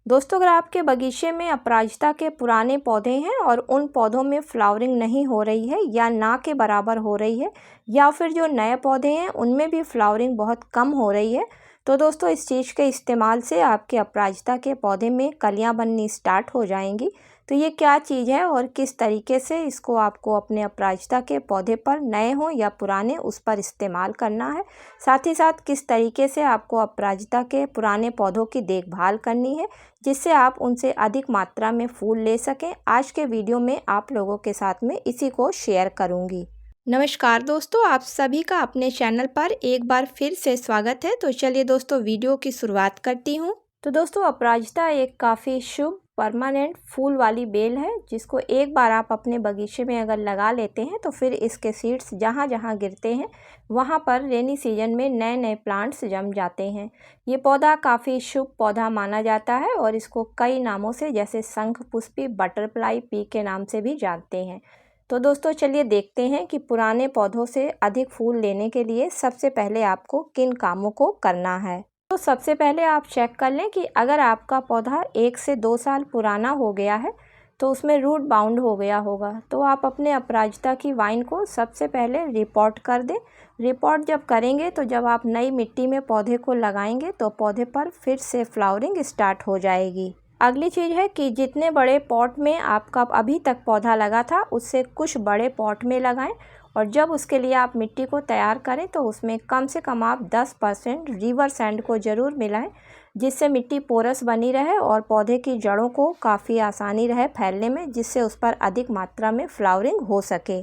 दोस्तों, अगर आपके बगीचे में अपराजिता के पुराने पौधे हैं और उन पौधों में फ्लावरिंग नहीं हो रही है या ना के बराबर हो रही है, या फिर जो नए पौधे हैं उनमें भी फ्लावरिंग बहुत कम हो रही है, तो दोस्तों इस चीज़ के इस्तेमाल से आपके अपराजिता के पौधे में कलियां बननी स्टार्ट हो जाएंगी। तो ये क्या चीज़ है और किस तरीके से इसको आपको अपने अपराजिता के पौधे पर, नए हों या पुराने, उस पर इस्तेमाल करना है, साथ ही साथ किस तरीके से आपको अपराजिता के पुराने पौधों की देखभाल करनी है जिससे आप उनसे अधिक मात्रा में फूल ले सकें, आज के वीडियो में आप लोगों के साथ में इसी को शेयर करूंगी। नमस्कार दोस्तों, आप सभी का अपने चैनल पर एक बार फिर से स्वागत है। तो चलिए दोस्तों वीडियो की शुरुआत करती हूँ। तो दोस्तों, अपराजिता एक काफ़ी शुभ परमानेंट फूल वाली बेल है जिसको एक बार आप अपने बगीचे में अगर लगा लेते हैं तो फिर इसके सीड्स जहाँ जहाँ गिरते हैं वहाँ पर रेनी सीजन में नए नए प्लांट्स जम जाते हैं। ये पौधा काफ़ी शुभ पौधा माना जाता है और इसको कई नामों से, जैसे शंख पुष्पी, बटरफ्लाई पी के नाम से भी जानते हैं। तो दोस्तों चलिए देखते हैं कि पुराने पौधों से अधिक फूल लेने के लिए सबसे पहले आपको किन कामों को करना है। तो सबसे पहले आप चेक कर लें कि अगर आपका पौधा 1 से 2 साल पुराना हो गया है तो उसमें रूट बाउंड हो गया होगा, तो आप अपने अपराजिता की वाइन को सबसे पहले रिपोर्ट कर दें। रिपोर्ट जब करेंगे तो जब आप नई मिट्टी में पौधे को लगाएंगे तो पौधे पर फिर से फ्लावरिंग स्टार्ट हो जाएगी। अगली चीज़ है कि जितने बड़े पॉट में आपका अभी तक पौधा लगा था उससे कुछ बड़े पॉट में लगाएं, और जब उसके लिए आप मिट्टी को तैयार करें तो उसमें कम से कम आप 10% रिवर सैंड को ज़रूर मिलाएं, जिससे मिट्टी पोरस बनी रहे और पौधे की जड़ों को काफ़ी आसानी रहे फैलने में, जिससे उस पर अधिक मात्रा में फ्लावरिंग हो सके।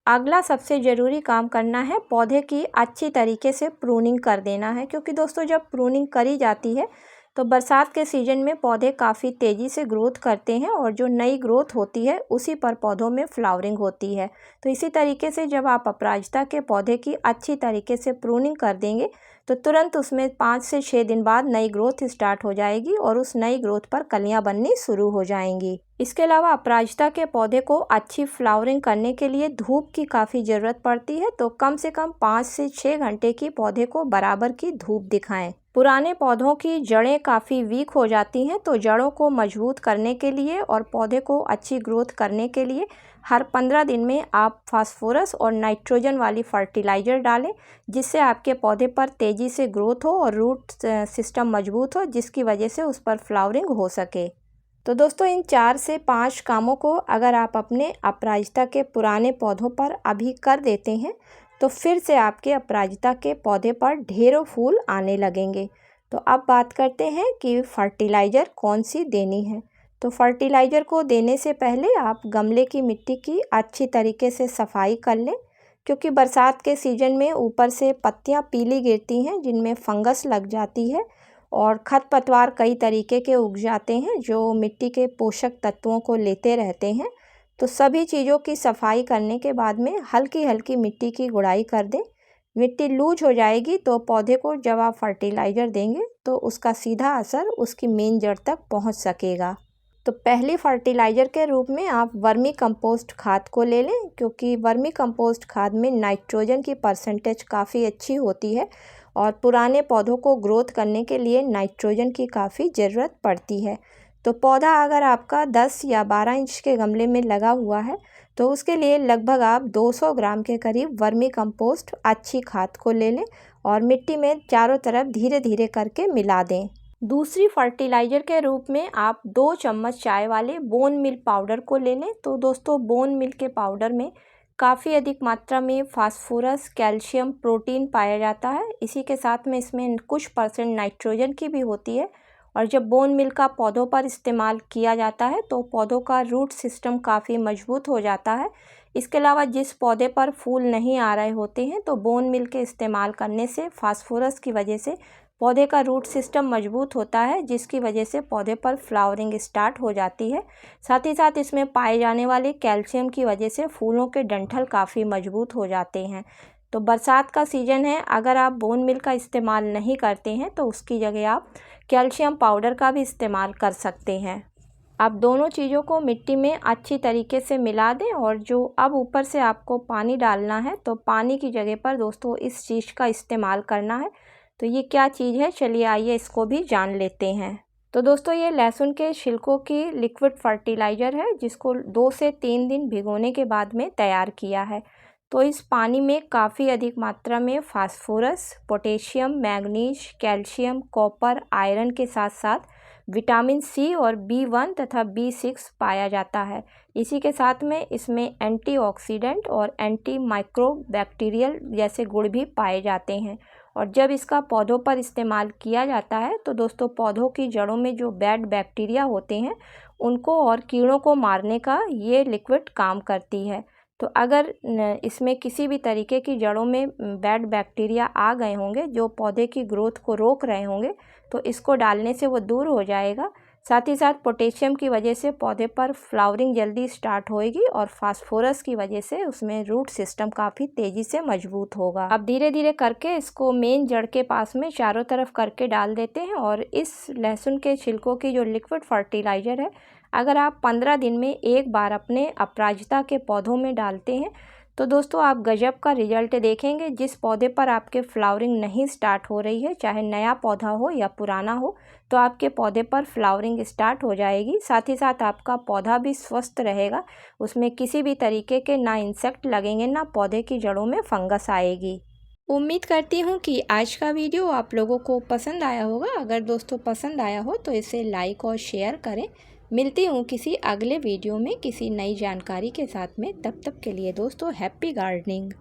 अगला सबसे ज़रूरी काम करना है, पौधे की अच्छी तरीके से प्रूनिंग कर देना है, क्योंकि दोस्तों जब प्रूनिंग करी जाती है तो बरसात के सीज़न में पौधे काफ़ी तेज़ी से ग्रोथ करते हैं और जो नई ग्रोथ होती है उसी पर पौधों में फ्लावरिंग होती है। तो इसी तरीके से जब आप अपराजिता के पौधे की अच्छी तरीके से प्रूनिंग कर देंगे तो तुरंत उसमें 5 से 6 दिन बाद नई ग्रोथ स्टार्ट हो जाएगी और उस नई ग्रोथ पर कलियां बननी शुरू हो जाएंगी। इसके अलावा अपराजिता के पौधे को अच्छी फ्लावरिंग करने के लिए धूप की काफ़ी ज़रूरत पड़ती है, तो कम से कम 5 से 6 घंटे की पौधे को बराबर की धूप दिखाएं। पुराने पौधों की जड़ें काफ़ी वीक हो जाती हैं, तो जड़ों को मजबूत करने के लिए और पौधे को अच्छी ग्रोथ करने के लिए हर 15 दिन में आप फास्फोरस और नाइट्रोजन वाली फर्टिलाइज़र डालें, जिससे आपके पौधे पर तेज़ी से ग्रोथ हो और रूट सिस्टम मजबूत हो, जिसकी वजह से उस पर फ्लावरिंग हो सके। तो दोस्तों इन 4 से 5 कामों को अगर आप अपने अपराजिता के पुराने पौधों पर अभी कर देते हैं तो फिर से आपके अपराजिता के पौधे पर ढेरों फूल आने लगेंगे। तो अब बात करते हैं कि फर्टिलाइज़र कौन सी देनी है। तो फर्टिलाइज़र को देने से पहले आप गमले की मिट्टी की अच्छी तरीके से सफाई कर लें, क्योंकि बरसात के सीज़न में ऊपर से पत्तियां पीली गिरती हैं जिनमें फंगस लग जाती है और खरपतवार कई तरीके के उग जाते हैं जो मिट्टी के पोषक तत्वों को लेते रहते हैं। तो सभी चीज़ों की सफाई करने के बाद में हल्की हल्की मिट्टी की गुड़ाई कर दें। मिट्टी लूज हो जाएगी तो पौधे को जब आप फर्टिलाइज़र देंगे तो उसका सीधा असर उसकी मेन जड़ तक पहुंच सकेगा। तो पहली फर्टिलाइज़र के रूप में आप वर्मी कंपोस्ट खाद को ले लें, क्योंकि वर्मी कंपोस्ट खाद में नाइट्रोजन की परसेंटेज काफ़ी अच्छी होती है और पुराने पौधों को ग्रोथ करने के लिए नाइट्रोजन की काफ़ी ज़रूरत पड़ती है। तो पौधा अगर आपका 10 या 12 इंच के गमले में लगा हुआ है तो उसके लिए लगभग आप 200 ग्राम के करीब वर्मी कंपोस्ट अच्छी खाद को ले लें और मिट्टी में चारों तरफ धीरे धीरे करके मिला दें। दूसरी फर्टिलाइज़र के रूप में आप 2 चम्मच चाय वाले बोन मिल पाउडर को ले लें। तो दोस्तों बोन मिल के पाउडर में काफ़ी अधिक मात्रा में फास्फोरस, कैल्शियम, प्रोटीन पाया जाता है। इसी के साथ में इसमें कुछ परसेंट नाइट्रोजन की भी होती है, और जब बोन मिल का पौधों पर इस्तेमाल किया जाता है तो पौधों का रूट सिस्टम काफ़ी मजबूत हो जाता है। इसके अलावा जिस पौधे पर फूल नहीं आ रहे होते हैं तो बोन मिल के इस्तेमाल करने से फास्फोरस की वजह से पौधे का रूट सिस्टम मजबूत होता है, जिसकी वजह से पौधे पर फ्लावरिंग स्टार्ट हो जाती है। साथ ही साथ इसमें पाए जाने वाले कैल्शियम की वजह से फूलों के डंठल काफ़ी मजबूत हो जाते हैं। तो बरसात का सीज़न है, अगर आप बोन मिल का इस्तेमाल नहीं करते हैं तो उसकी जगह आप कैल्शियम पाउडर का भी इस्तेमाल कर सकते हैं। आप दोनों चीज़ों को मिट्टी में अच्छी तरीके से मिला दें, और जो अब ऊपर से आपको पानी डालना है तो पानी की जगह पर दोस्तों इस चीज़ का इस्तेमाल करना है। तो ये क्या चीज़ है, चलिए आइए इसको भी जान लेते हैं। तो दोस्तों ये लहसुन के छिलकों की लिक्विड फर्टिलाइज़र है जिसको 2 से 3 दिन भिगोने के बाद में तैयार किया है। तो इस पानी में काफ़ी अधिक मात्रा में phosphorus, potassium, manganese, calcium, copper, iron के साथ साथ विटामिन सी और बी1 तथा बी6 पाया जाता है। इसी के साथ में इसमें एंटीऑक्सीडेंट और एंटी माइक्रोबैक्टीरियल जैसे गुण भी पाए जाते हैं। और जब इसका पौधों पर इस्तेमाल किया जाता है तो दोस्तों पौधों की जड़ों में जो बैड बैक्टीरिया होते हैं उनको और कीड़ों को मारने का ये लिक्विड काम करती है। तो अगर इसमें किसी भी तरीके की जड़ों में बैड बैक्टीरिया आ गए होंगे जो पौधे की ग्रोथ को रोक रहे होंगे तो इसको डालने से वो दूर हो जाएगा। साथ ही साथ पोटेशियम की वजह से पौधे पर फ्लावरिंग जल्दी स्टार्ट होएगी और फास्फोरस की वजह से उसमें रूट सिस्टम काफ़ी तेज़ी से मजबूत होगा। अब धीरे धीरे करके इसको मेन जड़ के पास में चारों तरफ करके डाल देते हैं। और इस लहसुन के छिलकों की जो लिक्विड फर्टिलाइज़र है अगर आप 15 दिन में एक बार अपने अपराजिता के पौधों में डालते हैं तो दोस्तों आप गजब का रिजल्ट देखेंगे। जिस पौधे पर आपके फ्लावरिंग नहीं स्टार्ट हो रही है, चाहे नया पौधा हो या पुराना हो, तो आपके पौधे पर फ्लावरिंग स्टार्ट हो जाएगी। साथ ही साथ आपका पौधा भी स्वस्थ रहेगा, उसमें किसी भी तरीके के ना इंसेक्ट लगेंगे ना पौधे की जड़ों में फंगस आएगी। उम्मीद करती हूँ कि आज का वीडियो आप लोगों को पसंद आया होगा। अगर दोस्तों पसंद आया हो तो इसे लाइक और शेयर करें। मिलती हूँ किसी अगले वीडियो में किसी नई जानकारी के साथ में। तब तक के लिए दोस्तों हैप्पी गार्डनिंग।